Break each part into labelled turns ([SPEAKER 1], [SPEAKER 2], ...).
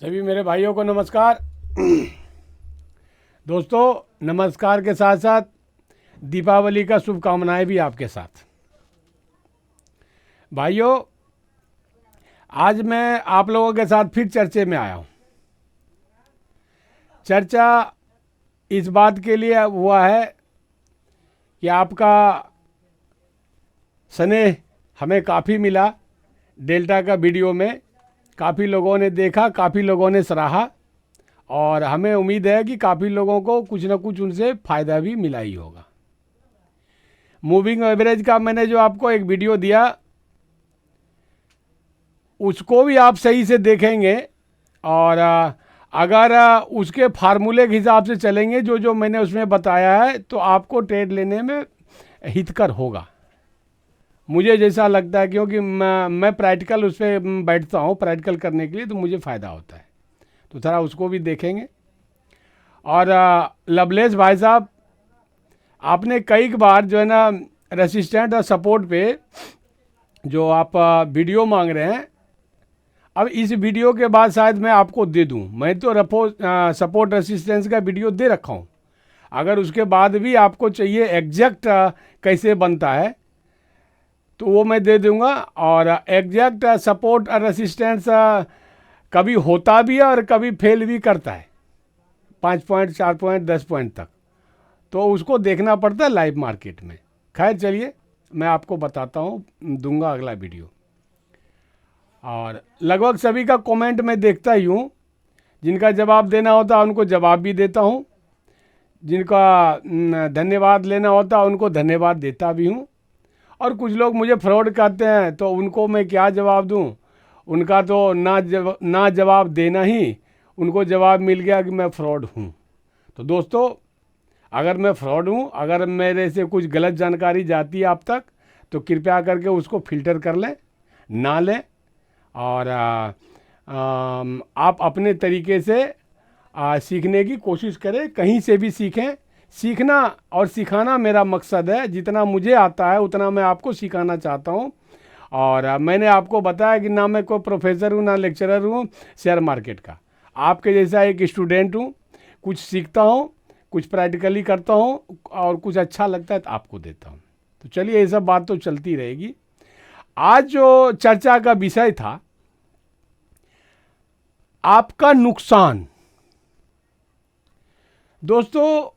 [SPEAKER 1] सभी मेरे भाइयों को नमस्कार। दोस्तों, नमस्कार के साथ साथ दीपावली का शुभकामनाएं भी आपके साथ। भाइयों, आज मैं आप लोगों के साथ फिर चर्चे में आया हूं। चर्चा इस बात के लिए हुआ है कि आपका स्नेह हमें काफ़ी मिला। डेल्टा का वीडियो में काफ़ी लोगों ने देखा, काफ़ी लोगों ने सराहा और हमें उम्मीद है कि काफ़ी लोगों को कुछ ना कुछ उनसे फ़ायदा भी मिला ही होगा। मूविंग एवरेज का मैंने जो आपको एक वीडियो दिया, उसको भी आप सही से देखेंगे और अगर उसके फार्मूले के हिसाब से चलेंगे जो जो मैंने उसमें बताया है, तो आपको ट्रेड लेने में हितकर होगा, मुझे जैसा लगता है। क्योंकि मैं प्रैक्टिकल उस पर बैठता हूँ प्रैक्टिकल करने के लिए, तो मुझे फ़ायदा होता है। तो थोड़ा उसको भी देखेंगे। और लवलेस भाई साहब, आपने कई बार जो है ना रेसिस्टेंट और सपोर्ट पे जो आप वीडियो मांग रहे हैं, अब इस वीडियो के बाद शायद मैं आपको दे दूं। मैं तो सपोर्ट रेसिस्टेंस का वीडियो दे रखा हूं। अगर उसके बाद भी आपको चाहिए एग्जैक्ट कैसे बनता है, तो वो मैं दे दूंगा। और एग्जैक्ट सपोर्ट और रेसिस्टेंस कभी होता भी है और कभी फेल भी करता है, 5 पॉइंट, 4 पॉइंट, 10 पॉइंट तक। तो उसको देखना पड़ता है लाइव मार्केट में। खैर चलिए, मैं आपको बताता हूँ, दूंगा अगला वीडियो। और लगभग सभी का कमेंट मैं देखता ही हूँ। जिनका जवाब देना होता है उनको जवाब भी देता हूँ, जिनका धन्यवाद लेना होता है उनको धन्यवाद देता भी हूँ। और कुछ लोग मुझे फ्रॉड कहते हैं, तो उनको मैं क्या जवाब दूँ। उनका तो ना जवाब देना ही उनको जवाब मिल गया कि मैं फ्रॉड हूँ। तो दोस्तों, अगर मैं फ्रॉड हूँ, अगर मेरे से कुछ गलत जानकारी जाती है आप तक, तो कृपया करके उसको फिल्टर कर लें, ना लें। और आप अपने तरीके से सीखने की कोशिश करें, कहीं से भी सीखें। सीखना और सिखाना मेरा मकसद है। जितना मुझे आता है उतना मैं आपको सिखाना चाहता हूँ। और मैंने आपको बताया कि ना मैं कोई प्रोफेसर हूँ, ना लेक्चरर हूँ शेयर मार्केट का। आपके जैसा एक स्टूडेंट हूँ, कुछ सीखता हूँ, कुछ प्रैक्टिकली करता हूँ और कुछ अच्छा लगता है तो आपको देता हूँ। तो चलिए, ये सब बात तो चलती रहेगी। आज जो चर्चा का विषय था, आपका नुकसान। दोस्तों,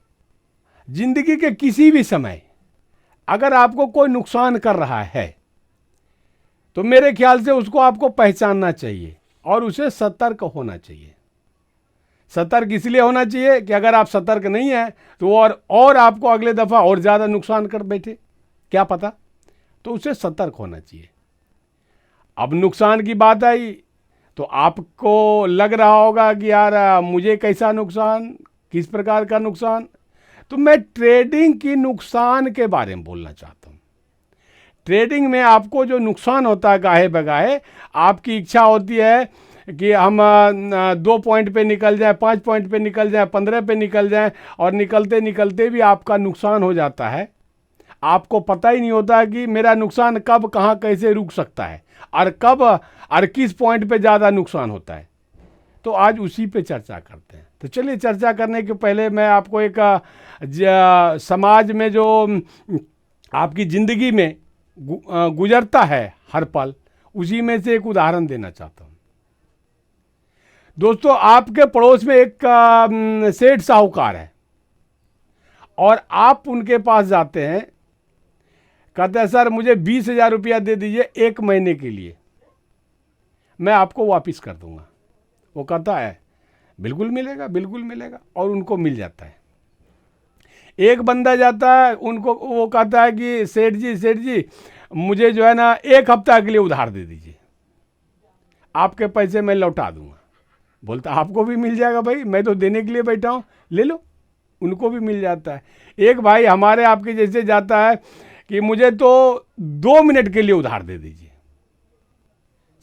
[SPEAKER 1] जिंदगी के किसी भी समय अगर आपको कोई नुकसान कर रहा है, तो मेरे ख्याल से उसको आपको पहचानना चाहिए और उसे सतर्क होना चाहिए। सतर्क इसलिए होना चाहिए कि अगर आप सतर्क नहीं हैं तो और आपको अगले दफ़ा और ज़्यादा नुकसान कर बैठे, क्या पता। तो उसे सतर्क होना चाहिए। अब नुकसान की बात आई तो आपको लग रहा होगा कि यार मुझे कैसा नुकसान, किस प्रकार का नुकसान। तो मैं ट्रेडिंग की नुकसान के बारे में बोलना चाहता हूँ। ट्रेडिंग में आपको जो नुकसान होता है गाहे बगाहे, आपकी इच्छा होती है कि हम 2 पॉइंट पे निकल जाए, 5 पॉइंट पे निकल जाए, 15 पे निकल जाए, और निकलते निकलते भी आपका नुकसान हो जाता है। आपको पता ही नहीं होता कि मेरा नुकसान कब, कहाँ, कैसे रुक सकता है और कब और किस पॉइंट पे ज़्यादा नुकसान होता है। तो आज उसी पे चर्चा करते हैं। तो चलिए, चर्चा करने के पहले मैं आपको एक समाज में जो आपकी ज़िंदगी में गुजरता है हर पल, उसी में से एक उदाहरण देना चाहता हूँ। दोस्तों, आपके पड़ोस में एक सेठ साहूकार है और आप उनके पास जाते हैं, कहते हैं सर मुझे 20,000 रुपया दे दीजिए 1 महीने के लिए, मैं आपको वापस कर दूंगा। वो कहता है बिल्कुल मिलेगा, बिल्कुल मिलेगा, और उनको मिल जाता है। एक बंदा जाता है, उनको वो कहता है कि सेठ जी मुझे जो है ना 1 हफ्ता के लिए उधार दे दीजिए, आपके पैसे मैं लौटा दूंगा। बोलता आपको भी मिल जाएगा भाई, मैं तो देने के लिए बैठा हूँ, ले लो। उनको भी मिल जाता है। एक भाई हमारे आपके जैसे जाता है कि मुझे तो 2 मिनट के लिए उधार दे दीजिए,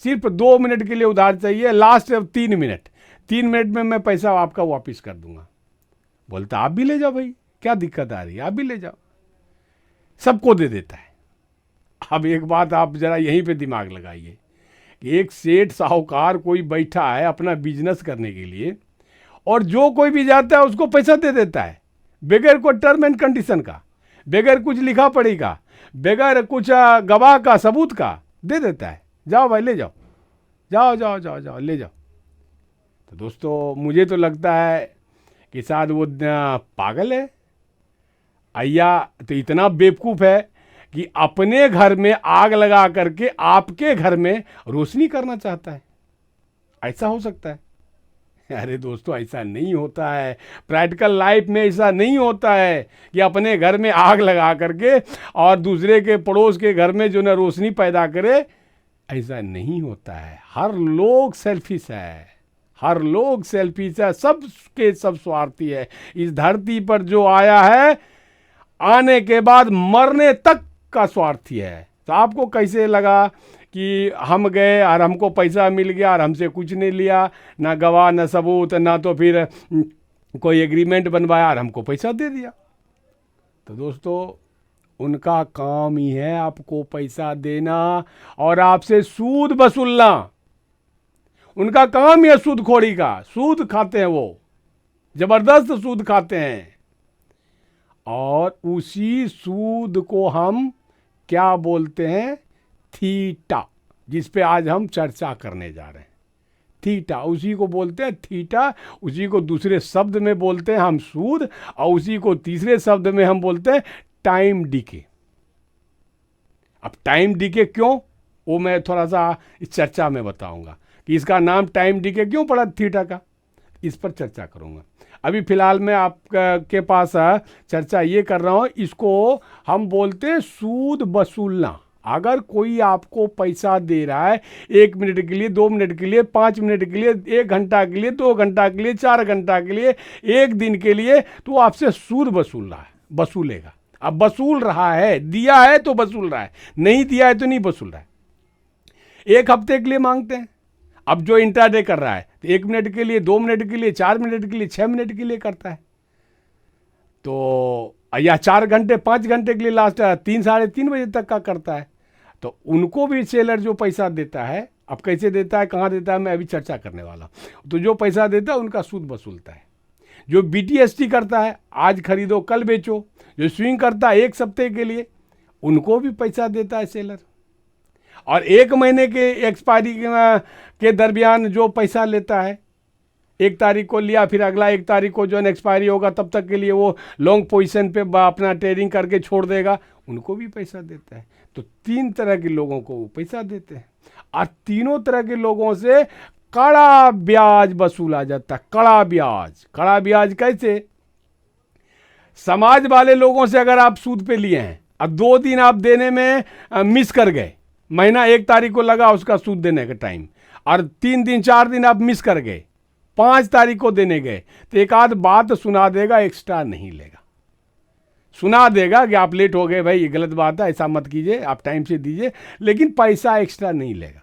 [SPEAKER 1] सिर्फ 2 मिनट के लिए उधार चाहिए, लास्ट 3 मिनट, 3 मिनट में मैं पैसा आपका वापस कर दूंगा। बोलता आप भी ले जाओ भाई, क्या दिक्कत आ रही है, आप भी ले जाओ। सबको दे देता है। अब एक बात आप जरा यहीं पे दिमाग लगाइए कि एक सेठ साहूकार कोई बैठा है अपना बिजनेस करने के लिए, और जो कोई भी जाता है उसको पैसा दे देता है बगैर कोई टर्म एंड कंडीशन का, बगैर कुछ लिखा पढ़ी का, बगैर कुछ गवाह का, सबूत का दे देता है। जाओ भाई ले जाओ, जाओ जाओ जाओ जाओ ले जाओ। तो दोस्तों मुझे तो लगता है कि शायद वो पागल है, या तो इतना बेवकूफ़ है कि अपने घर में आग लगा करके आपके घर में रोशनी करना चाहता है। ऐसा हो सकता है? अरे दोस्तों ऐसा नहीं होता है। प्रैक्टिकल लाइफ में ऐसा नहीं होता है कि अपने घर में आग लगा करके और दूसरे के पड़ोस के घर में जो ना रोशनी पैदा करे। ऐसा नहीं होता है। हर लोग सेल्फिश है, हर लोग सेल्फिश है, सबके सब स्वार्थी है। इस धरती पर जो आया है आने के बाद मरने तक का स्वार्थी है। तो आपको कैसे लगा कि हम गए और हमको पैसा मिल गया और हमसे कुछ नहीं लिया, ना गवाह ना सबूत, ना तो फिर कोई एग्रीमेंट बनवाया और हमको पैसा दे दिया? तो दोस्तों उनका काम ही है आपको पैसा देना और आपसे सूद वसूलना। उनका काम ही है सूदखोरी का। सूद खाते हैं वो, जबरदस्त सूद खाते हैं। और उसी सूद को हम क्या बोलते हैं? थीटा, जिस पे आज हम चर्चा करने जा रहे हैं। थीटा, उसी को बोलते हैं थीटा। उसी को दूसरे शब्द में बोलते हैं हम सूद, और उसी को तीसरे शब्द में हम बोलते हैं टाइम डीके। अब टाइम डीके क्यों, वो मैं थोड़ा सा इस चर्चा में बताऊंगा कि इसका नाम टाइम डीके क्यों पड़ा थीटा का, इस पर चर्चा करूंगा। अभी फिलहाल मैं आपके पास चर्चा ये कर रहा हूं, इसको हम बोलते हैं सूद वसूलना। अगर कोई आपको पैसा दे रहा है 1 मिनट के लिए, 2 मिनट के लिए, 5 मिनट के लिए, 1 घंटा के लिए, 2 घंटा के लिए, 4 घंटा के लिए, 1 दिन के लिए, तो आपसे सूद वसूल रहा है, वसूलेगा। अब वसूल रहा है, दिया है तो वसूल रहा है, नहीं दिया है तो नहीं वसूल रहा है। 1 हफ्ते के लिए मांगते हैं। अब जो इंट्राडे कर रहा है तो 1 मिनट के लिए, 2 मिनट के लिए, 4 मिनट के लिए, 6 मिनट के लिए करता है, तो या 4 घंटे 5 घंटे के लिए लास्ट 3 साढ़े 3 बजे तक का करता है। तो उनको भी सेलर जो पैसा देता है, अब कैसे देता है, कहाँ देता है, मैं अभी चर्चा करने वाला हूँ। तो जो पैसा देता है उनका सूद वसूलता है। जो BTST करता है, आज खरीदो कल बेचो, जो स्विंग करता है 1 सप्ताह के लिए, उनको भी पैसा देता है सेलर। और 1 महीने के एक्सपायरी के दरमियान जो पैसा लेता है, 1 तारीख को लिया, फिर अगला 1 तारीख को जो एक्सपायरी होगा तब तक के लिए वो लॉन्ग पोजीशन पे अपना ट्रेडिंग करके छोड़ देगा, उनको भी पैसा देता है। तो 3 तरह के लोगों को वो पैसा देते हैं, और तीनों तरह के लोगों से कड़ा ब्याज वसूला जाता है। कड़ा ब्याज। कड़ा ब्याज कैसे? समाज वाले लोगों से अगर आप सूद पे लिए हैं, अब 2 दिन आप देने में मिस कर गए, महीना 1 तारीख को लगा उसका सूद देने का टाइम, और 3 दिन 4 दिन आप मिस कर गए, 5 तारीख को देने गए, तो एक आध बात सुना देगा, एक्स्ट्रा नहीं लेगा। सुना देगा कि आप लेट हो गए भाई, ये गलत बात है, ऐसा मत कीजिए, आप टाइम से दीजिए, लेकिन पैसा एक्स्ट्रा नहीं लेगा।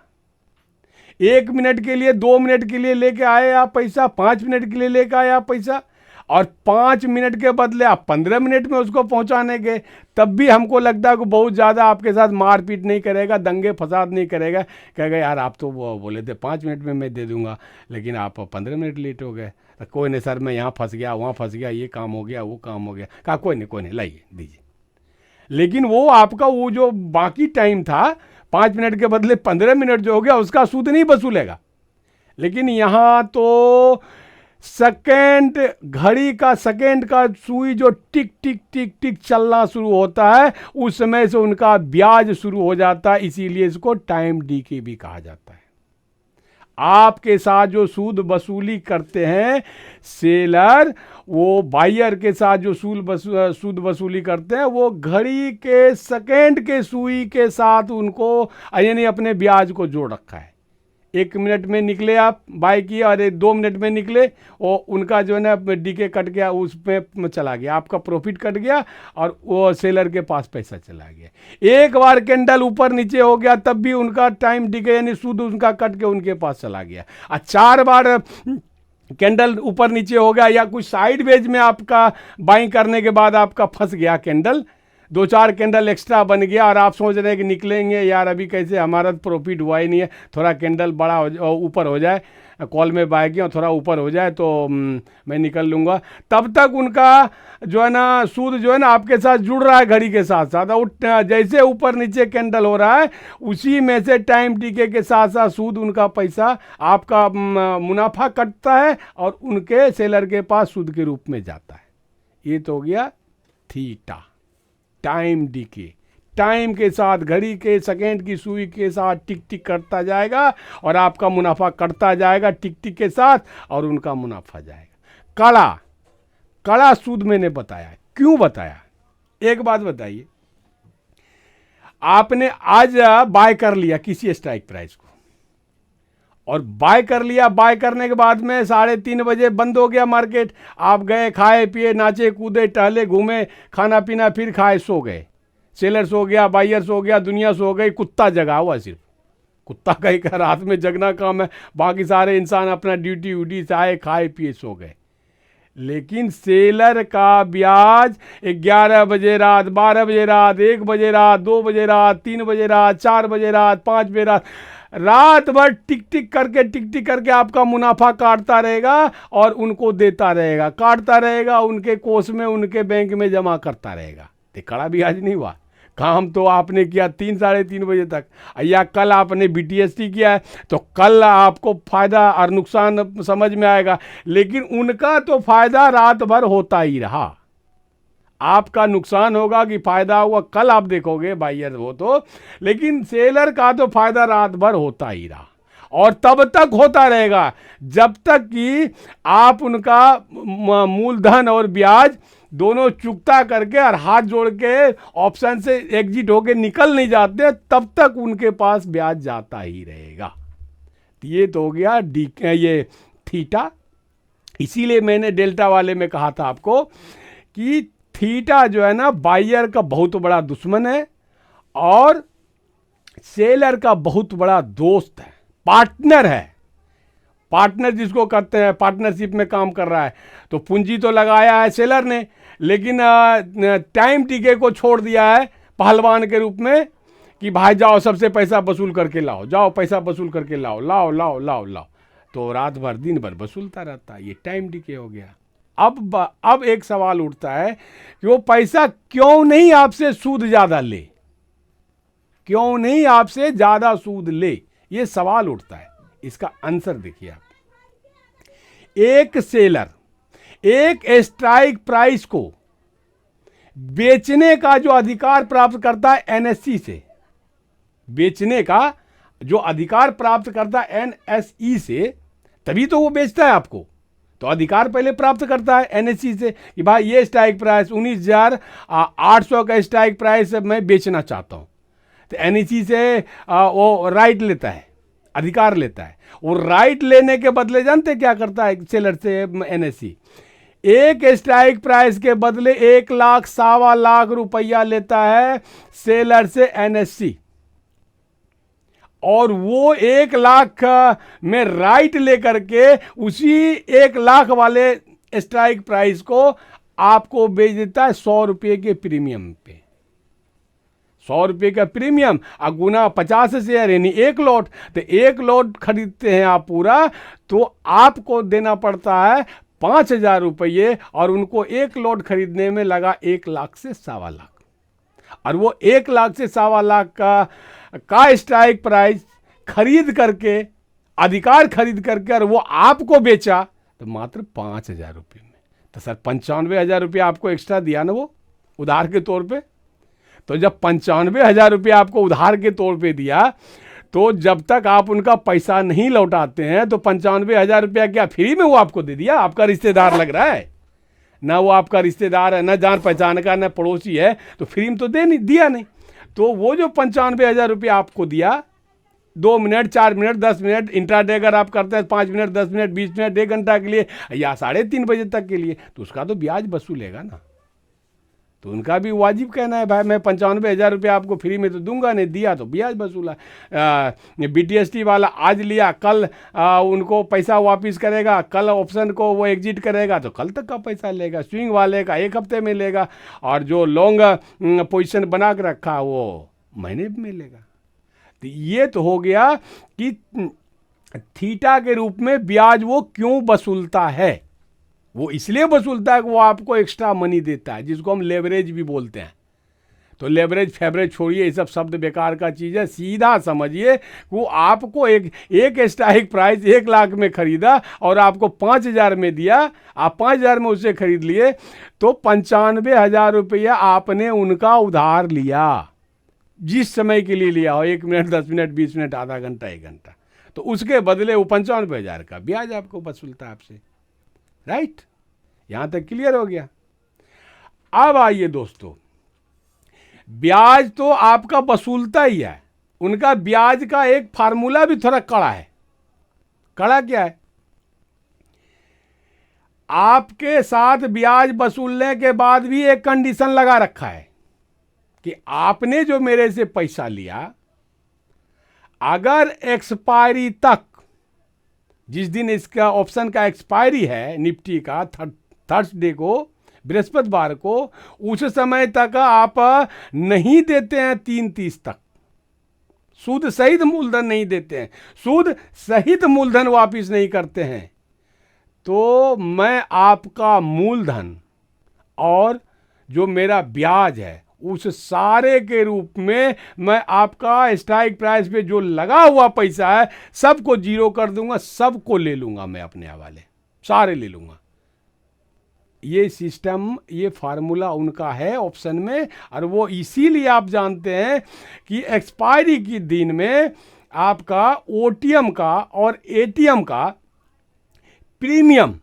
[SPEAKER 1] 1 मिनट के लिए, 2 मिनट के लिए लेके आए आप पैसा, 5 मिनट के लिए लेके आए आप पैसा, और 5 मिनट के बदले आप 15 मिनट में उसको पहुंचाने गए, तब भी हमको लगता है कि बहुत ज़्यादा आपके साथ मारपीट नहीं करेगा, दंगे फसाद नहीं करेगा। कहेगा यार आप तो वो बोले थे 5 मिनट में मैं दे दूंगा, लेकिन आप 15 मिनट लेट हो गए। तो कोई नहीं सर, मैं यहाँ फंस गया, वहाँ फंस गया, ये काम हो गया, वो काम हो गया। कहा कोई नहीं लाइए दीजिए। लेकिन वो आपका वो जो बाकी टाइम था 5 मिनट के बदले 15 मिनट जो हो गया, उसका सूद नहीं वसूलेगा। लेकिन यहाँ तो सेकेंड, घड़ी का सेकेंड का सुई जो टिक टिक टिक टिक चलना शुरू होता है, उस समय से उनका ब्याज शुरू हो जाता है। इसीलिए इसको टाइम डीके भी कहा जाता है। आपके साथ जो सूद वसूली करते हैं सेलर, वो बायर के साथ जो सूद वसूली करते हैं, वो घड़ी के सेकेंड के सुई के साथ उनको यानी अपने ब्याज को जोड़ रखा है। 1 मिनट में निकले आप बाय किए, और 2 मिनट में निकले, वो उनका जो है ना डीके कट गया, उस पे चला गया, आपका प्रॉफिट कट गया, और वो सेलर के पास पैसा चला गया। एक बार कैंडल ऊपर नीचे हो गया, तब भी उनका टाइम डीके यानी सूद उनका कट के उनके पास चला गया। और 4 बार कैंडल ऊपर नीचे हो गया, या कुछ साइड वेज में आपका बाइंग करने के बाद आपका फंस गया कैंडल, दो चार कैंडल एक्स्ट्रा बन गया और आप सोच रहे हैं कि निकलेंगे यार, अभी कैसे, हमारा प्रॉफिट हुआ ही नहीं है, थोड़ा कैंडल बड़ा हो ऊपर हो जाए, कॉल में बाय किया, थोड़ा ऊपर हो जाए तो मैं निकल लूँगा। तब तक उनका जो है ना सूद जो है ना आपके साथ जुड़ रहा है घड़ी के साथ साथ। उठ जैसे ऊपर नीचे कैंडल हो रहा है उसी में से टाइम टीके के साथ साथ सूद, उनका पैसा, आपका मुनाफा कटता है और उनके सेलर के पास सूद के रूप में जाता है। ये तो हो गया थीटा, टाइम डीके। टाइम के साथ, घड़ी के सेकेंड की सुई के साथ टिक टिक करता जाएगा और आपका मुनाफा कटता जाएगा टिक टिक के साथ और उनका मुनाफा जाएगा। कड़ा, कड़ा सूद मैंने बताया। क्यों बताया? एक बात बताइए, आपने आज बाय कर लिया किसी स्ट्राइक प्राइस को और बाय कर लिया, बाय करने के बाद में 3:30 बजे बंद हो गया मार्केट, आप गए, खाए पिए, नाचे कूदे, टहले, घूमे, खाना पीना, फिर खाए, सो गए। सेलर सो गया, बायर सो गया, दुनिया सो गई, कुत्ता जगा हुआ। सिर्फ कुत्ता कहीं का रात में जगना काम है, बाकी सारे इंसान अपना ड्यूटी व्यूटी से आए, खाए पिए, सो गए। लेकिन सेलर का ब्याज 11 बजे रात, 12 बजे रात, 1 बजे रात, 2 बजे रात, 3 बजे रात, 4 बजे रात, 5 बजे रात, रात भर टिक टिक करके आपका मुनाफा काटता रहेगा और उनको देता रहेगा, काटता रहेगा, उनके कोष में, उनके बैंक में जमा करता रहेगा। तो कड़ा ब्याज नहीं हुआ। काम तो आपने किया 3 साढ़े 3 बजे तक, या कल आपने BTST किया है तो कल आपको फायदा और नुकसान समझ में आएगा, लेकिन उनका तो फायदा रात भर होता ही रहा। आपका नुकसान होगा कि फायदा हुआ कल आप देखोगे बायर हो तो, लेकिन सेलर का तो फायदा रात भर होता ही रहा और तब तक होता रहेगा जब तक कि आप उनका मूलधन और ब्याज दोनों चुकता करके और हाथ जोड़ के ऑप्शन से एग्जिट होके निकल नहीं जाते, तब तक उनके पास ब्याज जाता ही रहेगा। ये तो हो गया ये थीटा। इसीलिए मैंने डेल्टा वाले में कहा था आपको कि थीटा जो है ना बायर का बहुत बड़ा दुश्मन है और सेलर का बहुत बड़ा दोस्त है, पार्टनर है। पार्टनर जिसको कहते हैं, पार्टनरशिप में काम कर रहा है। तो पूंजी तो लगाया है सेलर ने, लेकिन टाइम टीके को छोड़ दिया है पहलवान के रूप में कि भाई जाओ सबसे पैसा वसूल करके लाओ, जाओ पैसा वसूल करके लाओ, लाओ लाओ लाओ लाओ। तो रात भर दिन भर वसूलता रहता है। ये टाइम टीके हो गया। अब एक सवाल उठता है कि वो पैसा क्यों नहीं आपसे सूद ज्यादा ले, क्यों नहीं आपसे ज्यादा सूद ले, ये सवाल उठता है। इसका आंसर देखिए आप। एक सेलर एक स्ट्राइक प्राइस को बेचने का जो अधिकार प्राप्त करता है NSE से, बेचने का जो अधिकार प्राप्त करता है NSE से, तभी तो वो बेचता है आपको। तो अधिकार पहले प्राप्त करता है NSE से कि भाई ये स्ट्राइक प्राइस 19,800 का स्ट्राइक प्राइस मैं बेचना चाहता हूं। तो NSE से वो राइट लेता है, अधिकार लेता है। वो राइट लेने के बदले जानते क्या करता है सेलर से NSE? एक स्ट्राइक प्राइस के बदले 1 लाख, 1.25 लाख रुपया लेता है सेलर से NSE, और वो 1 लाख में राइट लेकर के उसी 1 लाख वाले स्ट्राइक प्राइस को आपको बेच देता है 100 रुपये के प्रीमियम पे। 100 रुपये का प्रीमियम गुना 50 शेयर यानी 1 लॉट। तो 1 लॉट खरीदते हैं आप पूरा, तो आपको देना पड़ता है 5,000 रुपये और उनको 1 लॉट खरीदने में लगा 1 लाख से 1.25 लाख। और वो 1 लाख से 1.25 लाख का स्ट्राइक प्राइस खरीद करके, अधिकार खरीद करके, और वो आपको बेचा तो मात्र 5,000 रुपये में। तो सर 95,000 रुपये आपको एक्स्ट्रा दिया ना वो उधार के तौर पे। तो जब 95,000 रुपये आपको उधार के तौर पे दिया, तो जब तक आप उनका पैसा नहीं लौटाते हैं तो 95,000 रुपया क्या फ्री में वो आपको दे दिया? आपका रिश्तेदार लग रहा है ना, वो आपका रिश्तेदार है ना, जान पहचान का, ना पड़ोसी है, तो फ्री में तो दिया नहीं। तो वो जो 95,000 रुपया आपको दिया, 2 मिनट, 4 मिनट, 10 मिनट, इंट्राडे अगर आप करते हैं 5 मिनट, 10 मिनट, 20 मिनट, 1 घंटा के लिए या 3:30 बजे तक के लिए, तो उसका तो ब्याज वसूलेगा ना। तो उनका भी वाजिब कहना है भाई मैं 95,000 रुपया आपको फ्री में तो दूंगा नहीं, दिया तो ब्याज वसूला। BTST वाला आज लिया, कल उनको पैसा वापस करेगा, कल ऑप्शन को वो एग्जिट करेगा तो कल तक का पैसा लेगा। स्विंग वाले का 1 हफ्ते में लेगा, और जो लॉन्ग पोजीशन बना के रखा वो महीने में लेगा। तो ये तो हो गया कि थीटा के रूप में ब्याज वो क्यों वसूलता है। वो इसलिए वसूलता है कि वो आपको एक्स्ट्रा मनी देता है, जिसको हम लेवरेज भी बोलते हैं। तो लेवरेज फेवरेज छोड़िए, ये सब शब्द बेकार का चीज़ है। सीधा समझिए वो आपको एक स्ट्राइक प्राइस 1 लाख में खरीदा और आपको 5,000 में दिया, आप 5,000 में उससे खरीद लिए, तो 95,000 रुपया आपने उनका उधार लिया, जिस समय के लिए लिया हो, 1 मिनट, 10 मिनट, 20 मिनट, आधा घंटा, 1 घंटा, तो उसके बदले वो 95,000 का ब्याज आपको वसूलता है आपसे। राइट, यहां तक क्लियर हो गया। अब आइए दोस्तों, ब्याज तो आपका वसूलता ही है, उनका ब्याज का एक फार्मूला भी थोड़ा कड़ा है। कड़ा क्या है? आपके साथ ब्याज वसूलने के बाद भी एक कंडीशन लगा रखा है कि आपने जो मेरे से पैसा लिया, अगर एक्सपायरी तक, जिस दिन इसका ऑप्शन का एक्सपायरी है निफ्टी का, थर्सडे को, बृहस्पतिवार को, उस समय तक आप नहीं देते हैं 3:30 तक, सूद सहित मूलधन नहीं देते हैं, सूद सहित मूलधन वापिस नहीं करते हैं, तो मैं आपका मूलधन और जो मेरा ब्याज है उस सारे के रूप में मैं आपका स्ट्राइक प्राइस पे जो लगा हुआ पैसा है सबको जीरो कर दूंगा, सबको ले लूंगा मैं अपने हवाले, सारे ले लूंगा। ये सिस्टम, ये फार्मूला उनका है ऑप्शन में, और वो इसीलिए आप जानते हैं कि एक्सपायरी के दिन में आपका OTM का और ATM का प्रीमियम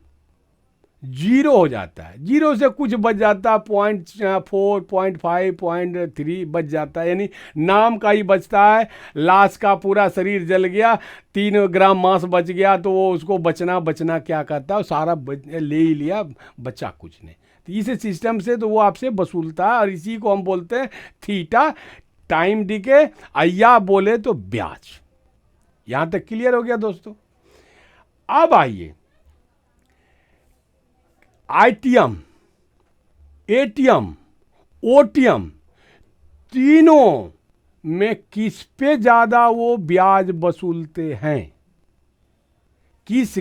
[SPEAKER 1] जीरो हो जाता है। जीरो से कुछ बच जाता है, 0.4, 0.5, 0.3 बच जाता है, यानी नाम का ही बचता है। लाश का पूरा शरीर जल गया, 3 ग्राम मांस बच गया, तो वो उसको बचना क्या कहता है, सारा ले ही लिया, बचा कुछ नहीं। तो इस सिस्टम से तो वो आपसे वसूलता है, और इसी को हम बोलते हैं थीटा, टाइम डिके, या बोले तो ब्याज। यहां तक क्लियर हो गया दोस्तों। अब आइए, ITM, ATM, OTM, तीनों में किस पे ज्यादा वो ब्याज वसूलते हैं, किस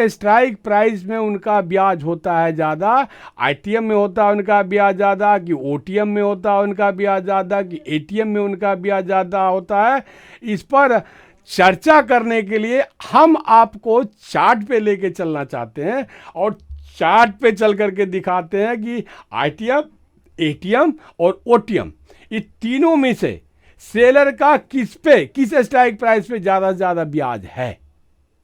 [SPEAKER 1] स्ट्राइक प्राइस में उनका ब्याज होता है ज्यादा? ITM में होता है उनका ब्याज ज्यादा, कि OTM में होता है उनका ब्याज ज्यादा, कि ATM में उनका ब्याज ज्यादा होता है? इस पर चर्चा करने के लिए हम आपको चार्ट पे लेके चलना चाहते हैं, और चार्ट पे चल करके दिखाते हैं कि ITM, ATM और OTM, ये तीनों में से सेलर का किस स्ट्राइक प्राइस पे ज्यादा से ज्यादा ब्याज है,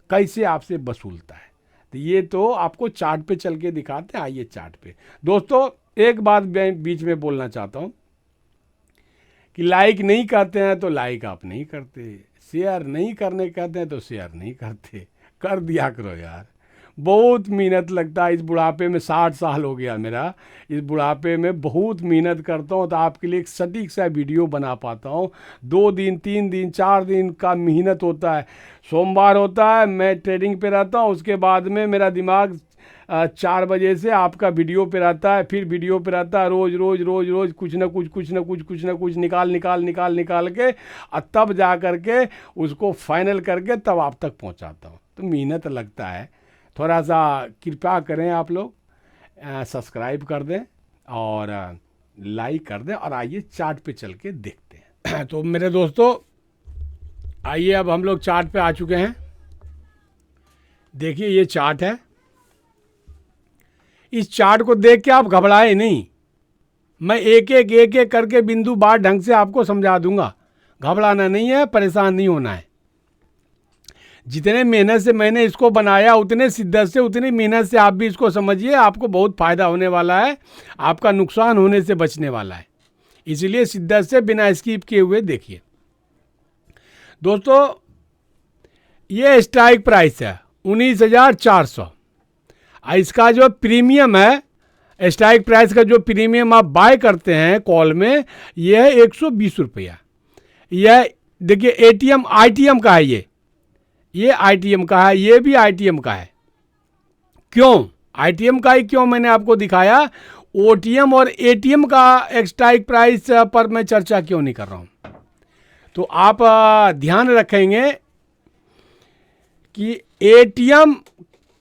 [SPEAKER 1] कैसे आपसे वसूलता है। तो ये तो आपको चार्ट पे चल के दिखाते हैं। आइए चार्ट पे। दोस्तों, एक बात मैं बीच में बोलना चाहता हूं कि लाइक नहीं करते हैं तो लाइक आप नहीं करते, शेयर नहीं करने कहते हैं तो शेयर नहीं करते, कर दिया करो यार। बहुत मेहनत लगता है इस बुढ़ापे में, 60 साल हो गया मेरा, इस बुढ़ापे में बहुत मेहनत करता हूँ तो आपके लिए एक सटीक सा वीडियो बना पाता हूँ। 2 दिन, 3 दिन, 4 दिन का मेहनत होता है। सोमवार होता है, मैं ट्रेडिंग पे रहता हूँ, उसके बाद में मेरा दिमाग 4 बजे से आपका वीडियो पे रहता है, फिर वीडियो पे रहता है, रोज कुछ ना कुछ निकाल के, और तब जा करके उसको फाइनल करके तब आप तक पहुँचाता हूँ। तो मेहनत लगता है, थोड़ा सा कृपया करें आप लोग, सब्सक्राइब कर दें और लाइक कर दें, और आइए चार्ट पे चल के देखते हैं। तो मेरे दोस्तों, आइए अब हम लोग चार्ट पे आ चुके हैं। देखिए ये चार्ट है, इस चार्ट को देख के आप घबराए नहीं, मैं एक एक करके बिंदु बार ढंग से आपको समझा दूंगा। घबराना नहीं है, परेशान नहीं होना है। जितने मेहनत से मैंने इसको बनाया, उतने शिद्दत से, उतनी मेहनत से आप भी इसको समझिए, आपको बहुत फ़ायदा होने वाला है, आपका नुकसान होने से बचने वाला है। इसलिए शिद्दत से बिना स्किप किए हुए देखिए। दोस्तों, ये स्ट्राइक प्राइस है 19,400, इसका जो प्रीमियम है स्ट्राइक प्राइस का जो प्रीमियम आप बाय करते हैं कॉल में, यह है 120 रुपया। यह देखिए एटीएम आईटीएम का है, ये आईटीएम का है, ये भी आईटीएम का है। क्यों आईटीएम का ही क्यों मैंने आपको दिखाया, ओटीएम और एटीएम का स्ट्राइक प्राइस पर मैं चर्चा क्यों नहीं कर रहा हूं। तो आप ध्यान रखेंगे कि एटीएम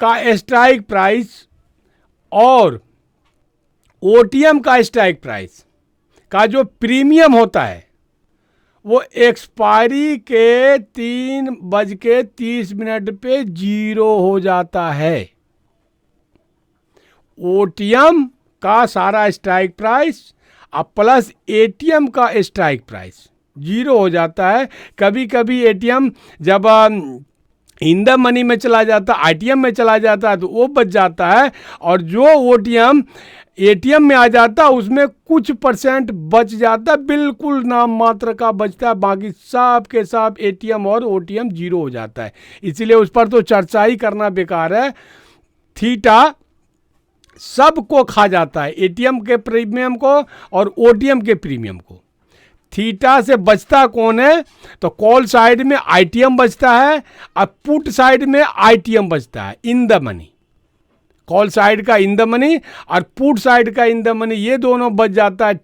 [SPEAKER 1] का स्ट्राइक प्राइस और ओटीएम का स्ट्राइक प्राइस का जो प्रीमियम होता है वो एक्सपायरी के 3:30 पे 0 हो जाता है। ओटीएम का सारा स्ट्राइक प्राइस अब प्लस एटीएम का स्ट्राइक प्राइस 0 हो जाता है। कभी कभी एटीएम जब इन द मनी में चला जाता है, आईटीएम में चला जाता है, तो वो बच जाता है, और जो ओटीएम एटीएम में आ जाता है उसमें कुछ परसेंट बच जाता है, बिल्कुल नाम मात्र का बचता है, बाकी सब के सब एटीएम और ओटीएम 0 हो जाता है। इसीलिए उस पर तो चर्चा ही करना बेकार है। थीटा सबको खा जाता है, एटीएम के प्रीमियम को और ओटीएम के प्रीमियम को। थीटा से बचता कौन है, तो कॉल साइड में आईटीएम बचता है और पुट साइड में आईटीएम बचता है, in the money. Call side का इन द मनी और पुट साइड का इन द मनी, ये दोनों बच जाता है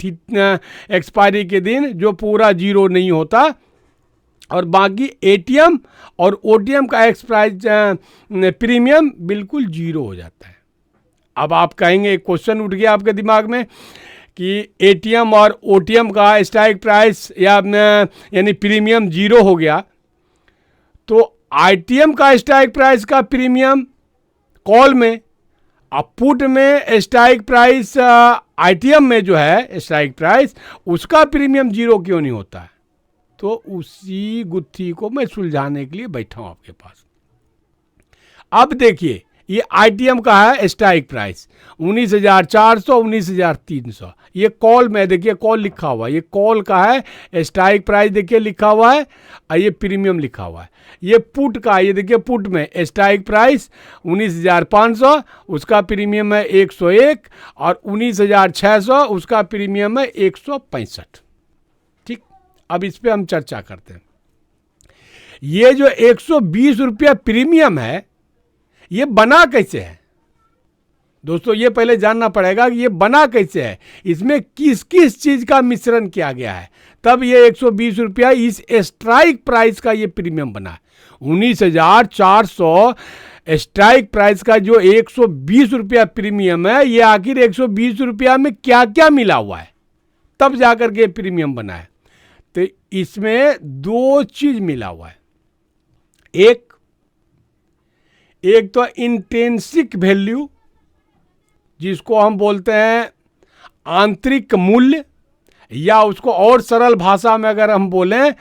[SPEAKER 1] एक्सपायरी के दिन, जो पूरा 0 नहीं होता, और बाकी एटीएम और ओटीएम का प्रीमियम बिल्कुल 0 हो जाता है। अब आप कहेंगे, एक क्वेश्चन उठ गया आपके दिमाग में कि एटीएम और ओटीएम का स्ट्राइक प्राइस यानी प्रीमियम 0 हो गया, तो आईटीएम का स्ट्राइक प्राइस का प्रीमियम कॉल में, अब पुट में स्ट्राइक प्राइस आईटीएम में जो है स्ट्राइक प्राइस, उसका प्रीमियम 0 क्यों नहीं होता है? तो उसी गुत्थी को मैं सुलझाने के लिए बैठा हूं आपके पास। अब देखिए, ये आईटीएम का है स्ट्राइक प्राइस 19,400, 19,300। ये कॉल में देखिए, कॉल लिखा हुआ है, ये कॉल का है स्ट्राइक प्राइस, देखिए लिखा हुआ है, और ये प्रीमियम लिखा हुआ है। ये पुट का, ये देखिए पुट में स्ट्राइक प्राइस 19,500, उसका प्रीमियम है 101, और 19,600 उसका प्रीमियम है 165। ठीक, अब इस पे हम चर्चा करते हैं। ये जो 120 रुपया प्रीमियम है, ये बना कैसे है दोस्तों? ये पहले जानना पड़ेगा कि ये बना कैसे है, इसमें किस किस चीज का मिश्रण किया गया है, तब ये 120 रुपया इस स्ट्राइक प्राइस का ये प्रीमियम बना। 19,400 स्ट्राइक प्राइस का जो 120 रुपया प्रीमियम है, ये आखिर 120 रुपया में क्या क्या मिला हुआ है, तब जाकर के प्रीमियम बना है। तो इसमें 2 चीज मिला हुआ है। एक तो इंट्रिंसिक वैल्यू, जिसको हम बोलते हैं आंतरिक मूल्य, या उसको और सरल भाषा में अगर हम बोलें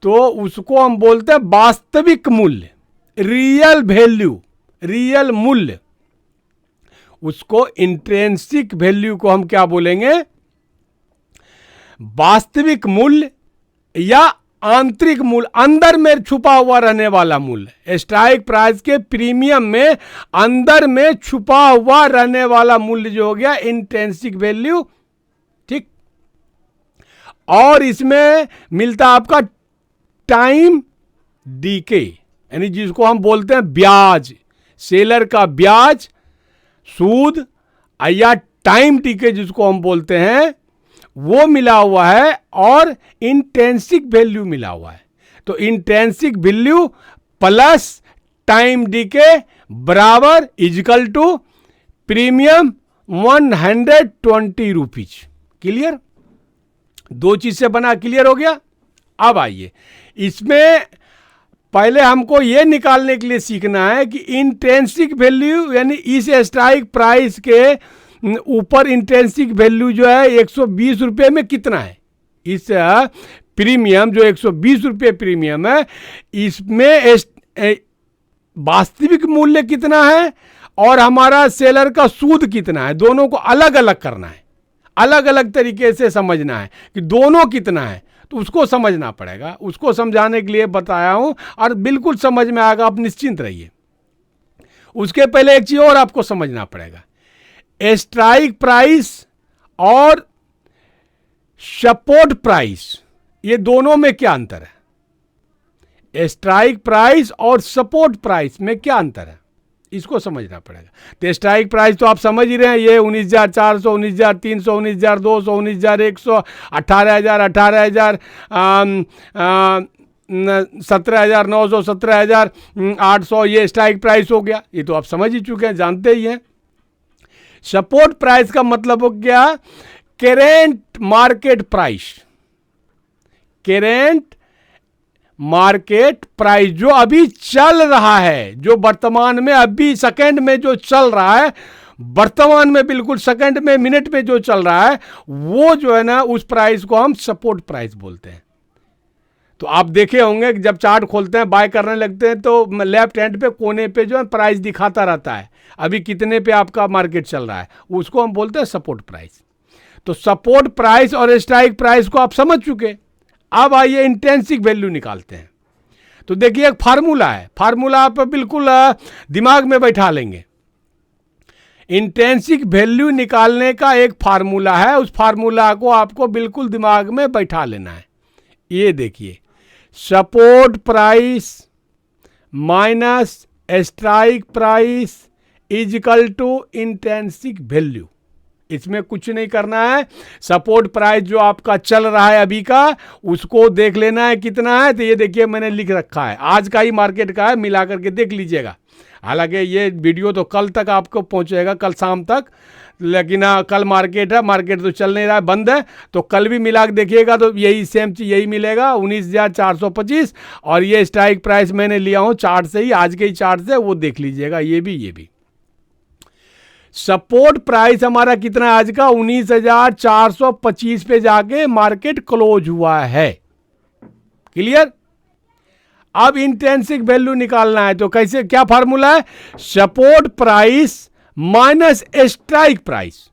[SPEAKER 1] तो उसको हम बोलते हैं वास्तविक मूल्य, रियल वैल्यू, रियल मूल्य। उसको इंट्रिंसिक वैल्यू को हम क्या बोलेंगे? वास्तविक मूल्य या आंतरिक मूल्य, अंदर में छुपा हुआ रहने वाला मूल्य। स्ट्राइक प्राइस के प्रीमियम में अंदर में छुपा हुआ रहने वाला मूल्य जो हो गया इंट्रिंसिक वैल्यू। ठीक, और इसमें मिलता आपका टाइम डीके, यानी जिसको हम बोलते हैं ब्याज, सेलर का ब्याज, सूद, या टाइम डीके जिसको हम बोलते हैं, वो मिला हुआ है, और इंट्रिंसिक वैल्यू मिला हुआ है। तो intrinsic value plus time decay बराबर equal to premium 120 rupees. Clear? 2 चीज से बना, क्लियर हो गया। अब आइए, इसमें पहले हमको ये निकालने के लिए सीखना है कि इंट्रिंसिक वैल्यू यानी इस स्ट्राइक प्राइस के ऊपर इंट्रिंसिक वैल्यू जो है 120 रुपये में कितना है। इस प्रीमियम जो 120 रुपये प्रीमियम है, इसमें वास्तविक मूल्य कितना है और हमारा सेलर का सूद कितना है, दोनों को अलग अलग करना है, अलग अलग तरीके से समझना है कि दोनों कितना है। तो उसको समझना पड़ेगा, उसको समझाने के लिए बताया हूं, और बिल्कुल समझ में आएगा, आप निश्चिंत रहिए। उसके पहले एक चीज और आपको समझना पड़ेगा। स्ट्राइक प्राइस और सपोर्ट प्राइस, ये दोनों में क्या अंतर है? स्ट्राइक प्राइस और सपोर्ट प्राइस में क्या अंतर है, इसको समझना पड़ेगा। तो स्ट्राइक प्राइस तो आप समझ ही रहे हैं, ये 19,400, 19,300, 19,200, 19,100, 18,000, 18,000, 17,900, 17,800, ये स्ट्राइक प्राइस हो गया। ये तो आप समझ ही चुके हैं, जानते ही हैं। सपोर्ट प्राइस का मतलब हो गया current market price. Current market price जो अभी चल रहा है, जो वर्तमान में अभी सेकंड में जो चल रहा है, वर्तमान में बिल्कुल सेकंड में मिनट में जो चल रहा है, वो जो है ना, उस प्राइस को हम सपोर्ट प्राइस बोलते हैं। तो आप देखे होंगे कि जब चार्ट खोलते हैं, बाय करने लगते हैं, तो लेफ्ट हैंड पे कोने पे जो है प्राइस दिखाता रहता है, अभी कितने पे आपका मार्केट चल रहा है, उसको हम बोलते हैं सपोर्ट प्राइस। तो सपोर्ट प्राइस और स्ट्राइक प्राइस को आप समझ चुके। अब आइए इंट्रिंसिक वैल्यू निकालते हैं। तो देखिए एक फार्मूला है, फार्मूला आप बिल्कुल दिमाग में बैठा लेंगे। इंट्रिंसिक वैल्यू निकालने का एक फार्मूला है, उस फार्मूला को आपको बिल्कुल दिमाग में बैठा लेना है। ये देखिए, support price minus strike price is equal to intrinsic value. इसमें कुछ नहीं करना है। सपोर्ट प्राइस जो आपका चल रहा है अभी का, उसको देख लेना है कितना है। तो ये देखिए मैंने लिख रखा है, आज का ही मार्केट का है, मिला करके देख लीजिएगा। हालांकि ये वीडियो तो कल तक आपको पहुंचेगा, कल शाम तक, लेकिन कल मार्केट है, मार्केट तो चल नहीं रहा है, बंद है। तो कल भी मिला के देखिएगा तो यही सेम चीज यही मिलेगा, 19,425। और ये स्ट्राइक प्राइस मैंने लिया हूं चार्ट से ही, आज के ही चार्ट से, वो देख लीजिएगा। ये भी सपोर्ट प्राइस हमारा कितना है आज का? 19,425 पे जाके मार्केट क्लोज हुआ है। क्लियर? अब इंट्रिंसिक वैल्यू निकालना है, तो कैसे, क्या फार्मूला है? Support price minus strike price.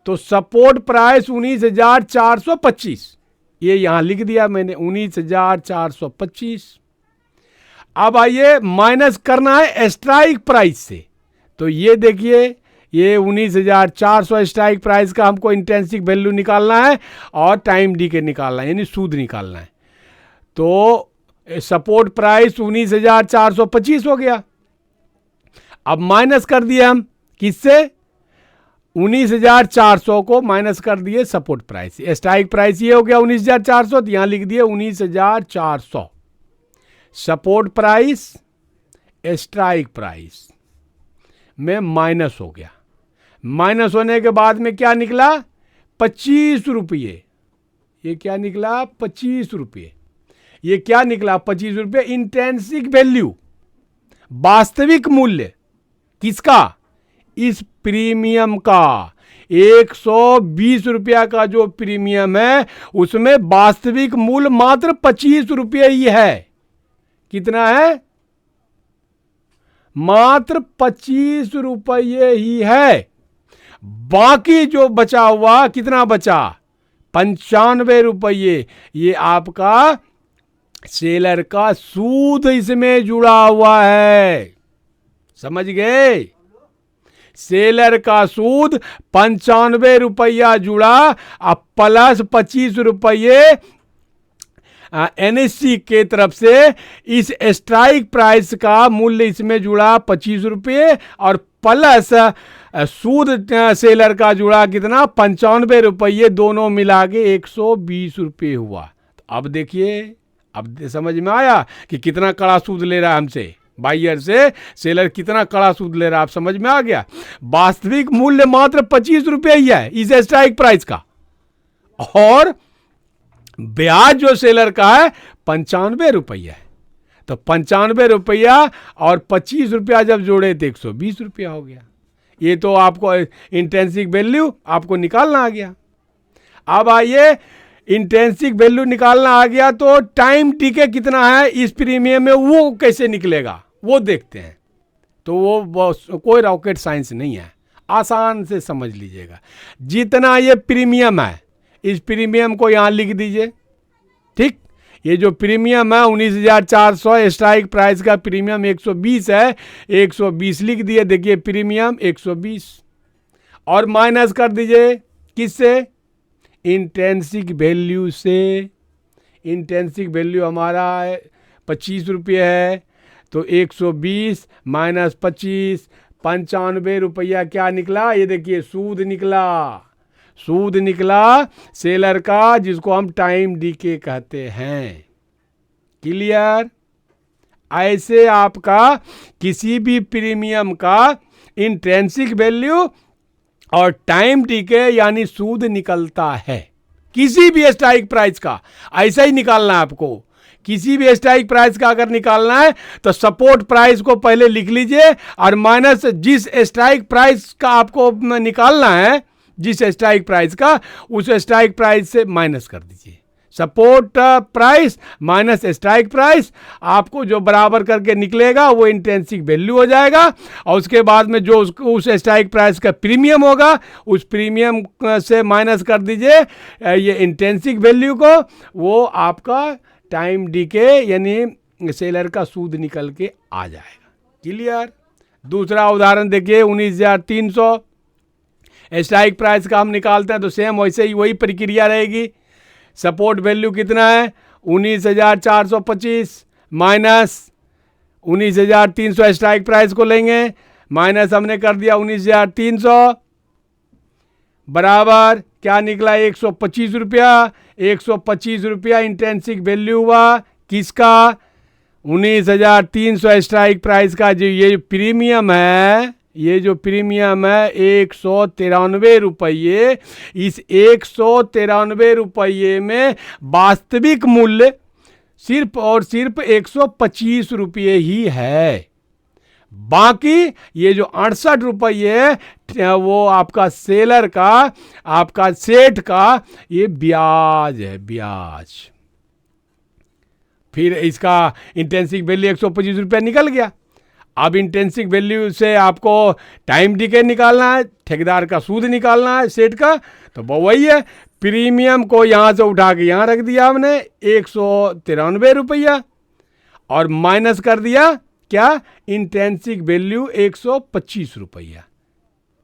[SPEAKER 1] तो सपोर्ट प्राइस 19,425, ये यहां लिख दिया मैंने, 19,425। अब आइए माइनस करना है स्ट्राइक प्राइस से। तो ये देखिए, ये 19,400 स्ट्राइक प्राइस का हमको इंट्रिंसिक वैल्यू निकालना है और टाइम डीके निकालना है, यानी सूद निकालना है। तो सपोर्ट प्राइस 19,425 हो गया। अब माइनस कर दिए हम किससे? 19,400 को माइनस कर दिए सपोर्ट प्राइस। स्ट्राइक प्राइस ये हो गया 19,400, तो यहां लिख दिए 19,400। सपोर्ट प्राइस स्ट्राइक प्राइस में माइनस हो गया। माइनस होने के बाद में क्या निकला? 25 रुपये। ये क्या निकला? 25 रुपये। ये क्या निकला? 25 रुपये। इंट्रिंसिक वैल्यू, वास्तविक मूल्य किसका? इस प्रीमियम का। 120 रुपया का जो प्रीमियम है, उसमें वास्तविक मूल्य मात्र 25 रुपये ही है। कितना है? मात्र 25 रुपये ही है। बाकी जो बचा हुआ, कितना बचा? 95 रुपये। ये आपका सेलर का सूद इसमें जुड़ा हुआ है। समझ गए? सेलर का सूद 95 रुपया जुड़ा, अब प्लस 25 रुपये एनएससी के तरफ से इस स्ट्राइक प्राइस का मूल्य इसमें जुड़ा 25 रुपये, और प्लस सूद सेलर का जुड़ा कितना? 95 रुपये, दोनों मिला के 120 रुपये हुआ। तो अब देखिए, अब समझ में आया कि कितना कड़ा सूद ले रहा है हमसे, बायर से सेलर कितना कड़ा सूद ले रहा है। आप समझ में आ गया? वास्तविक मूल्य मात्र 25 रुपये ही है इस स्ट्राइक प्राइस का, और ब्याज जो सेलर का है 95 रुपया है। तो 95 रुपया और 25 रुपया जब जोड़े तो 120 रुपया हो गया। ये तो आपको इंट्रिंसिक वैल्यू आपको निकालना आ गया। अब आइए, इंट्रिंसिक वैल्यू निकालना आ गया, तो टाइम डीके कितना है इस प्रीमियम में, वो कैसे निकलेगा वो देखते हैं। तो वो कोई रॉकेट साइंस नहीं है, आसान से समझ लीजिएगा। जितना ये प्रीमियम है, इस प्रीमियम को यहां लिख दीजिए। ठीक, ये जो प्रीमियम है 19,400 स्ट्राइक प्राइस का प्रीमियम 120 है, 120 लिख दिए। देखिए प्रीमियम 120, और माइनस कर दीजिए किससे, इंट्रिंसिक वैल्यू से। इंट्रिंसिक वैल्यू हमारा 25 रुपये है, तो 120 माइनस 25, 95 रुपया क्या निकला, ये देखिए सूद निकला। सूद निकला सेलर का, जिसको हम टाइम डीके कहते हैं। क्लियर। ऐसे आपका किसी भी प्रीमियम का इंट्रिंसिक वैल्यू और टाइम डीके यानी सूद निकलता है। किसी भी स्ट्राइक प्राइस का ऐसा ही निकालना है आपको। किसी भी स्ट्राइक प्राइस का अगर निकालना है तो सपोर्ट प्राइस को पहले लिख लीजिए और माइनस जिस स्ट्राइक प्राइस का आपको निकालना है, जिस स्ट्राइक प्राइस का, उस स्ट्राइक प्राइस से माइनस कर दीजिए। Support price minus strike price, आपको जो बराबर करके निकलेगा वो इंट्रिंसिक वैल्यू हो जाएगा। और उसके बाद में जो उस स्ट्राइक प्राइस का प्रीमियम होगा, उस प्रीमियम से माइनस कर दीजिए ये इंट्रिंसिक वैल्यू को, वो आपका टाइम डीके यानी सेलर का सूद निकल के आ जाएगा। क्लियर। दूसरा उदाहरण देखिए, 19,300 स्ट्राइक प्राइस का हम निकालते हैं तो सेम वैसे ही वही प्रक्रिया रहेगी। सपोर्ट वैल्यू कितना है, 19,425 माइनस 19,300 स्ट्राइक प्राइस को लेंगे, माइनस हमने कर दिया 19,300 बराबर क्या निकला, 125 रुपया। 125 रुपया इंट्रिंसिक वैल्यू हुआ किसका, 19,300 स्ट्राइक प्राइस का। जो ये प्रीमियम है, ये जो प्रीमियम है 193 रुपये, इस 193 रुपये में वास्तविक मूल्य सिर्फ और सिर्फ 125 रुपये ही है। बाकी ये जो 68 रुपये वो आपका सेलर का, आपका सेठ का, ये ब्याज है, ब्याज। फिर इसका इंट्रिंसिक वैल्यू 125 रुपया निकल गया। अब इंट्रिंसिक वैल्यू से आपको टाइम डीके निकालना है, ठेकेदार का सूद निकालना है सेठ का, तो वो वही है। प्रीमियम को यहाँ से उठा के यहाँ रख दिया हमने 193 रुपया और माइनस कर दिया क्या, इंट्रिंसिक वैल्यू 125 रुपया।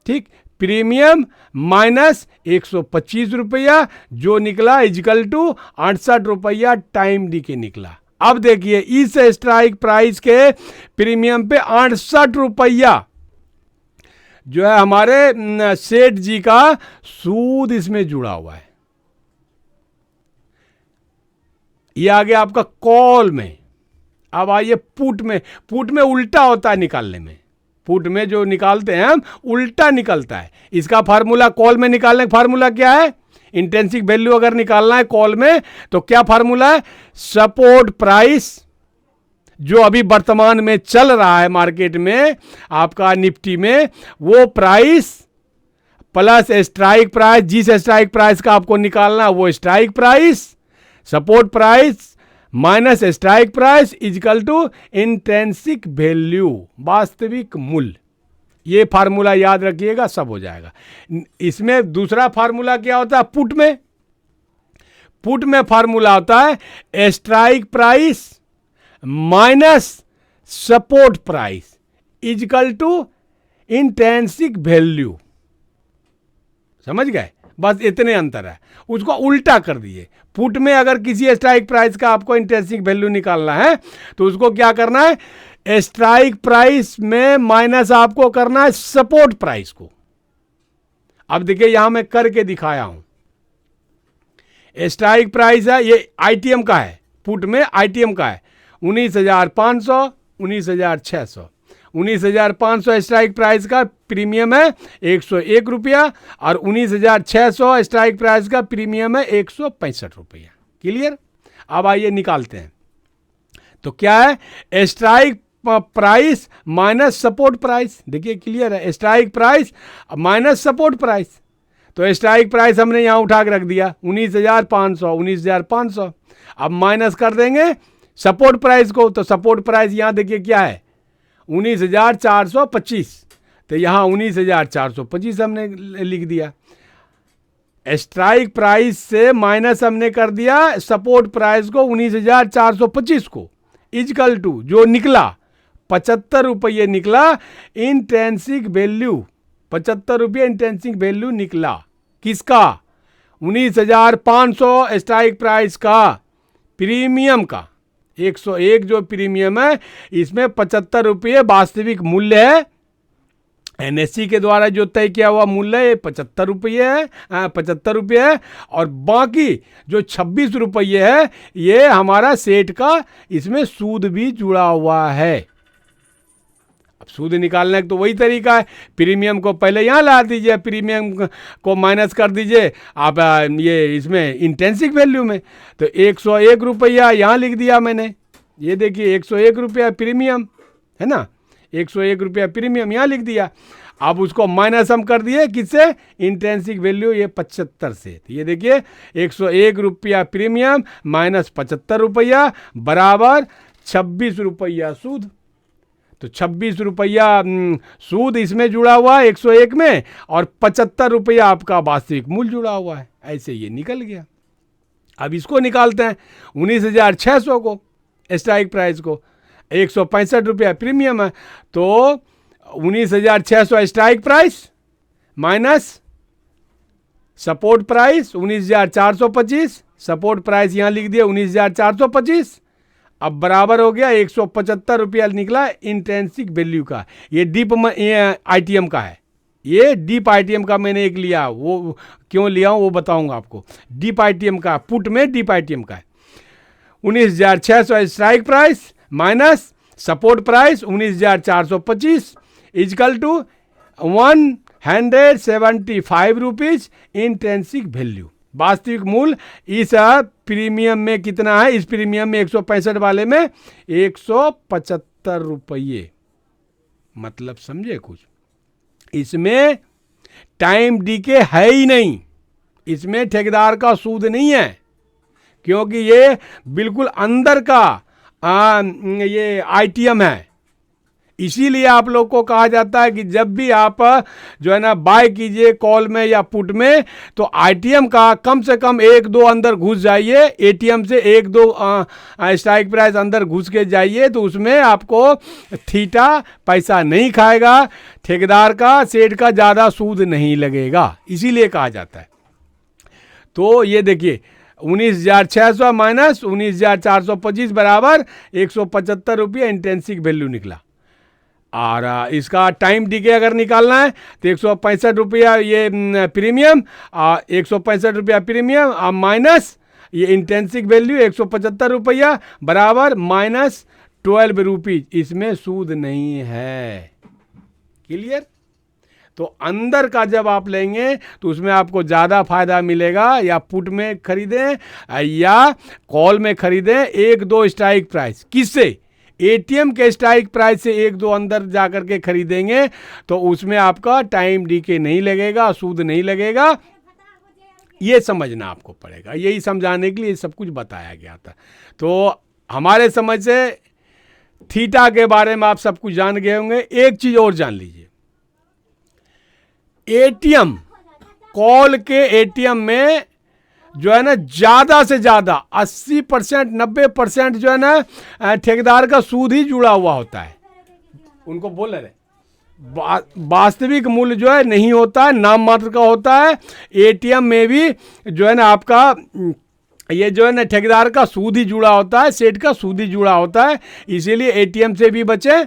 [SPEAKER 1] ठीक, प्रीमियम माइनस 125 रुपया जो निकला इक्वल टू 68 रुपया टाइम डीके निकला। अब देखिए इस स्ट्राइक प्राइस के प्रीमियम पे 68 रुपया जो है हमारे सेठ जी का सूद इसमें जुड़ा हुआ है। ये आ गया आपका कॉल में। अब आइए पुट में। पुट में उल्टा होता है निकालने में। पुट में जो निकालते हैं हम उल्टा निकलता है। इसका फार्मूला कॉल में निकालने का फार्मूला क्या है, इंट्रिंसिक वैल्यू अगर निकालना है कॉल में तो क्या फार्मूला है, सपोर्ट प्राइस जो अभी वर्तमान में चल रहा है मार्केट में आपका निफ्टी में, वो प्राइस प्लस स्ट्राइक प्राइस, जिस स्ट्राइक प्राइस का आपको निकालना है वो strike price, support price minus strike price equal to intrinsic value, वास्तविक मूल्य। ये फार्मूला याद रखिएगा, सब हो जाएगा। इसमें दूसरा फार्मूला क्या होता है पुट में। पुट में फार्मूला होता है strike price minus support price equal to intrinsic value. समझ गए, बस इतने अंतर है। उसको उल्टा कर दिए। पुट में अगर किसी स्ट्राइक प्राइस का आपको इंट्रिंसिक वैल्यू निकालना है तो उसको क्या करना है, स्ट्राइक प्राइस में माइनस आपको करना है सपोर्ट प्राइस को। अब देखिए यहां मैं करके दिखाया हूं। स्ट्राइक प्राइस है, ये आईटीएम का है, पुट में आईटीएम का है 19,500, 19,600। 19,500 स्ट्राइक प्राइस का प्रीमियम है 101 रुपया और 19,600 स्ट्राइक प्राइस का प्रीमियम है 165 रुपया। क्लियर। अब आइए निकालते हैं। तो क्या है, strike price minus support price. देखिए क्लियर है, strike price minus support price. तो स्ट्राइक प्राइस हमने यहां उठा के रख दिया 19,500, 19,500। अब माइनस कर देंगे सपोर्ट प्राइस को, तो सपोर्ट प्राइस यहां देखिए क्या है 19,425, तो यहां 19,425 हमने लिख दिया। स्ट्राइक प्राइस से माइनस हमने कर दिया सपोर्ट प्राइस को 19,425 को, इक्वल टू जो निकला 75 रुपये निकला इंट्रिंसिक वैल्यू, 75 रुपये इंट्रिंसिक वैल्यू निकला। किसका? 19,500 स्ट्राइक प्राइस का, प्रीमियम का। 101 जो प्रीमियम है इसमें 75 रुपये वास्तविक मूल्य है। एनएससी के द्वारा जो तय किया हुआ मूल्य ये 75 रुपये है, 75 रुपये है। और बाकी जो 26 रुपये है ये हमारा सेठ का, इसमें सूद भी जुड़ा हुआ है। अब सूद निकालने का तो वही तरीका है, प्रीमियम को पहले यहाँ ला दीजिए, प्रीमियम को माइनस कर दीजिए आप ये इसमें इंट्रिंसिक वैल्यू में। तो 101 रुपया यहाँ लिख दिया मैंने, ये देखिए 101 रुपया प्रीमियम है ना, 101 रुपया प्रीमियम यहाँ लिख दिया। अब उसको माइनस हम कर दिए किससे? इंट्रिंसिक वैल्यू ये 75 से। तो ये देखिए 101 रुपया प्रीमियम माइनस 75 रुपया बराबर 26 रुपया सूद। तो 26 रुपया सूद इसमें जुड़ा हुआ है 101 में, और 75 रुपया आपका वास्तविक मूल्य जुड़ा हुआ है। ऐसे ये निकल गया। अब इसको निकालते हैं 19,600 को, स्ट्राइक प्राइस को, 165 रुपया प्रीमियम है। तो 19,600 strike price minus support price 19,425, support price यहाँ लिख दिया 19,425। अब बराबर हो गया 175 रुपया निकला इंट्रिंसिक वैल्यू का। ये डीप आईटीएम का है, ये डीप आईटीएम का मैंने एक लिया, वो क्यों लिया हूँ वो बताऊंगा आपको। डीप आईटीएम का, पुट में डीप आईटीएम का है। 19,600 strike price minus support price 19,425 equal to 175 rupees intrinsic value. वास्तविक मूल्य इस प्रीमियम में कितना है? इस प्रीमियम में 165 वाले में 175 रुपये। मतलब समझे कुछ? इसमें टाइम डीके है ही नहीं, इसमें ठेकेदार का सूद नहीं है, क्योंकि ये बिल्कुल अंदर का ये आईटीएम है। इसीलिए आप लोग को कहा जाता है कि जब भी आप जो है ना बाय कीजिए कॉल में या पुट में, तो आईटीएम का कम से कम 1-2 अंदर घुस जाइए, एटीएम से 1-2 स्ट्राइक प्राइस अंदर घुस के जाइए, तो उसमें आपको थीटा पैसा नहीं खाएगा, ठेकेदार का, सेठ का ज़्यादा सूद नहीं लगेगा, इसीलिए कहा जाता है। तो ये देखिए 19,600 माइनस 19,425 बराबर 175 रुपये इंट्रिंसिक वैल्यू निकला। और इसका टाइम डीके अगर निकालना है तो 165 रुपया ये प्रीमियम, 165 रुपया प्रीमियम माइनस ये इंट्रिंसिक वैल्यू 175 रुपया बराबर माइनस 12 रुपीज। इसमें सूद नहीं है। क्लियर? तो अंदर का जब आप लेंगे तो उसमें आपको ज़्यादा फायदा मिलेगा, या पुट में खरीदें या कॉल में खरीदें 1-2 स्ट्राइक प्राइस। किससे? एटीएम के स्ट्राइक प्राइस से 1-2 अंदर जाकर के खरीदेंगे तो उसमें आपका टाइम डीके नहीं लगेगा, सूद नहीं लगेगा। ये समझना आपको पड़ेगा, यही समझाने के लिए सब कुछ बताया गया था। तो हमारे समझ से थीटा के बारे में आप सब कुछ जान गए होंगे। एक चीज़ और जान लीजिए, एटीएम, कॉल के एटीएम में जो है ना ज़्यादा से ज़्यादा 80% 90% जो है ना ठेकेदार का सूद ही जुड़ा हुआ होता है। उनको बोल रहे वास्तविक मूल्य जो है नहीं होता है, नाम मात्र का होता है। एटीएम में भी जो है ना आपका ये जो है ना ठेकेदार का सूद ही जुड़ा होता है, सेठ का सूद ही जुड़ा होता है। इसीलिए एटीएम से भी बचें,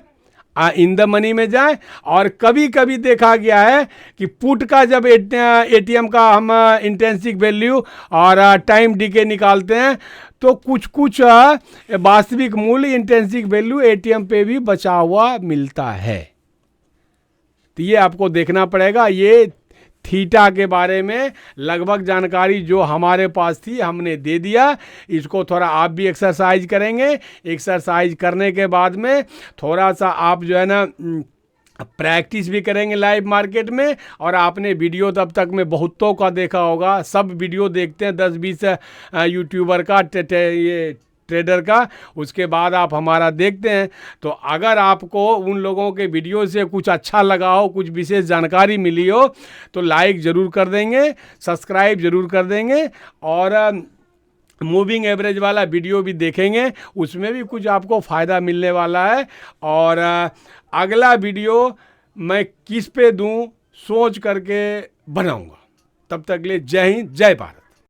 [SPEAKER 1] इन द मनी में जाएं। और कभी कभी देखा गया है कि पुट का जब एटीएम का हम इंट्रिंसिक वैल्यू और टाइम डीके निकालते हैं तो कुछ कुछ वास्तविक मूल्य इंट्रिंसिक वैल्यू एटीएम पे भी बचा हुआ मिलता है। तो ये आपको देखना पड़ेगा। ये थीटा के बारे में लगभग जानकारी जो हमारे पास थी हमने दे दिया। इसको थोड़ा आप भी एक्सरसाइज करेंगे, एक्सरसाइज करने के बाद में थोड़ा सा आप जो है ना प्रैक्टिस भी करेंगे लाइव मार्केट में। और आपने वीडियो तब तक में बहुतों का देखा होगा, सब वीडियो देखते हैं 10-20 यूट्यूबर का, ये ट्रेडर का, उसके बाद आप हमारा देखते हैं। तो अगर आपको उन लोगों के वीडियो से कुछ अच्छा लगा हो, कुछ विशेष जानकारी मिली हो, तो लाइक ज़रूर कर देंगे, सब्सक्राइब ज़रूर कर देंगे, और मूविंग एवरेज वाला वीडियो भी देखेंगे, उसमें भी कुछ आपको फ़ायदा मिलने वाला है। और अगला वीडियो मैं किस पे दूं सोच करके बनाऊंगा। तब तक के लिए जय हिंद, जय भारत।